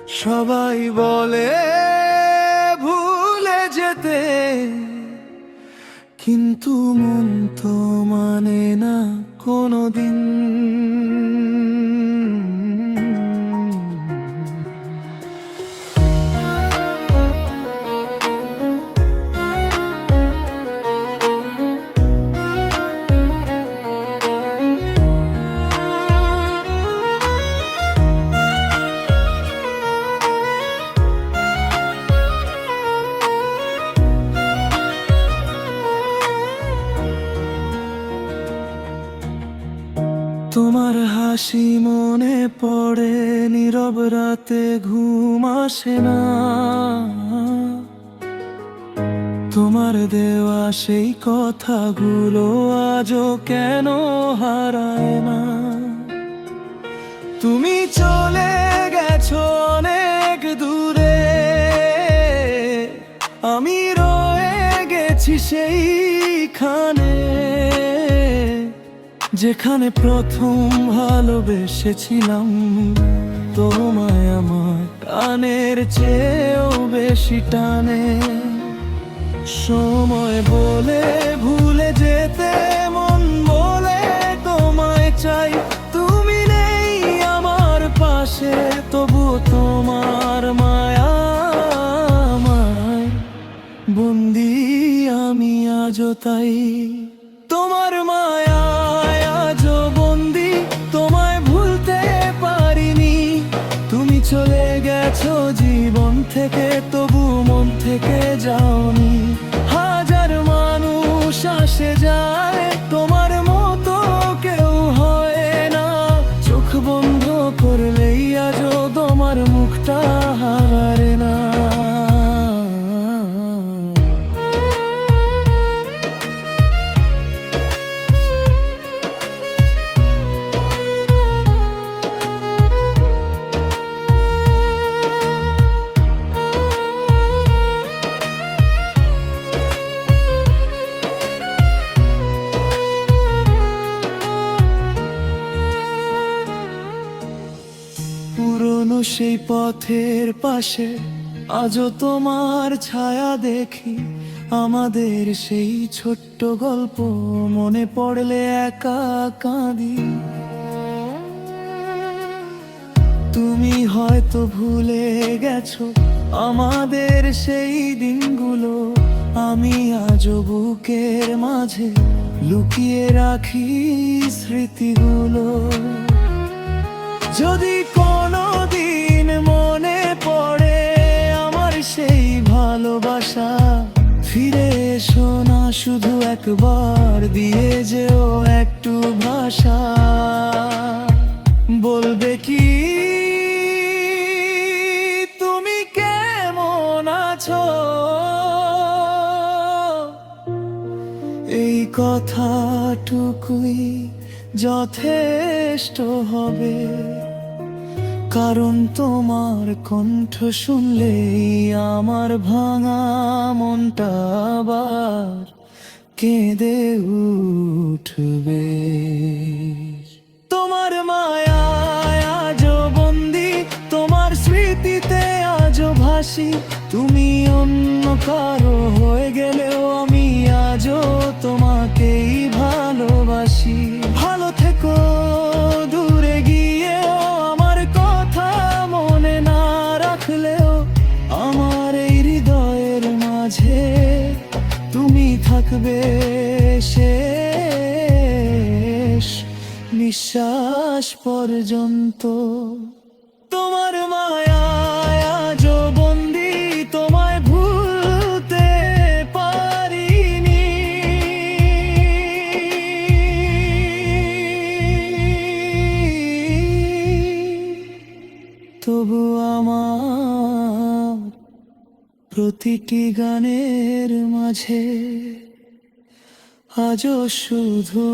সবাই বলে ভুলে যেতে, কিন্তু মন তো মানে না কোনোদিন। তোমার হাসি মনে পড়ে, নীরব রাতে ঘুম আসে না। তোমার দেওয়া সেই কথাগুলো আজও কেন হারায় না। তুমি চলে গেছো অনেক দূরে, আমি রয়ে গেছি সেইখানে, যেখানে প্রথম ভালোবেসেছিলাম তোমায় আমার প্রাণের চেয়েও বেশি টানে। সময় বলে ভুলে যেতে, মন বলে তোমায় চাই। তুমি নেই আমার পাশে, তবু তোমার মায়া আমায় বন্দি আমি আজও তাই। তোমার মায়া আজও বন্দি, তোমায় ভুলতে পারিনি। তুমি চলে গেছো জীবন থেকে, তবু মন থেকে যাওনি। হাজার মানুষ আসে যায়, তোমার মতো কেউ হয় না। চোখ বন্ধ করলেই আজও তোমার মুখটা হারায় না। পুরনো সেই পথের পাশে আজও তোমার ছায়া দেখি। আমাদের সেই ছোট্ট গল্প মনে পড়লে একা কাঁদি। তুমি হয়তো ভুলে গেছো আমাদের সেই দিনগুলো, আমি আজও বুকের মাঝে লুকিয়ে রাখি স্মৃতিগুলো। যদি কোনোদিন মনে পড়ে আমার সেই ভালোবাসা, ফিরে এসো না শুধু একবার, দিয়ে যেও একটু ভাষা। বলবে কি তুমি কেমন আছো, এই কথাটুকুই যথেষ্ট হবে। কারণ তোমার কণ্ঠ শুনলেই আমার ভাঙা মনটা আবার কেঁদে উঠবে। তোমার মায়া আজও বন্দি, তোমার স্মৃতিতে আজও ভাসি। তুমি অন্য কারো হয়ে গেলেও আমি আজও তোমাকেই ভালোবাসি। ভালো থেকো দূরে গিয়েও, আমার কথা মনে না রাখলেও আমার এই হৃদয়ের মাঝে তুমি থাকবে শেষ নিঃশ্বাস পর্যন্ত। তোমার মায়া আজও বন্দি, তোমায় ভুলতে পারিনি। তবু আমার প্রতিটি গানের মাঝে আজও শুধু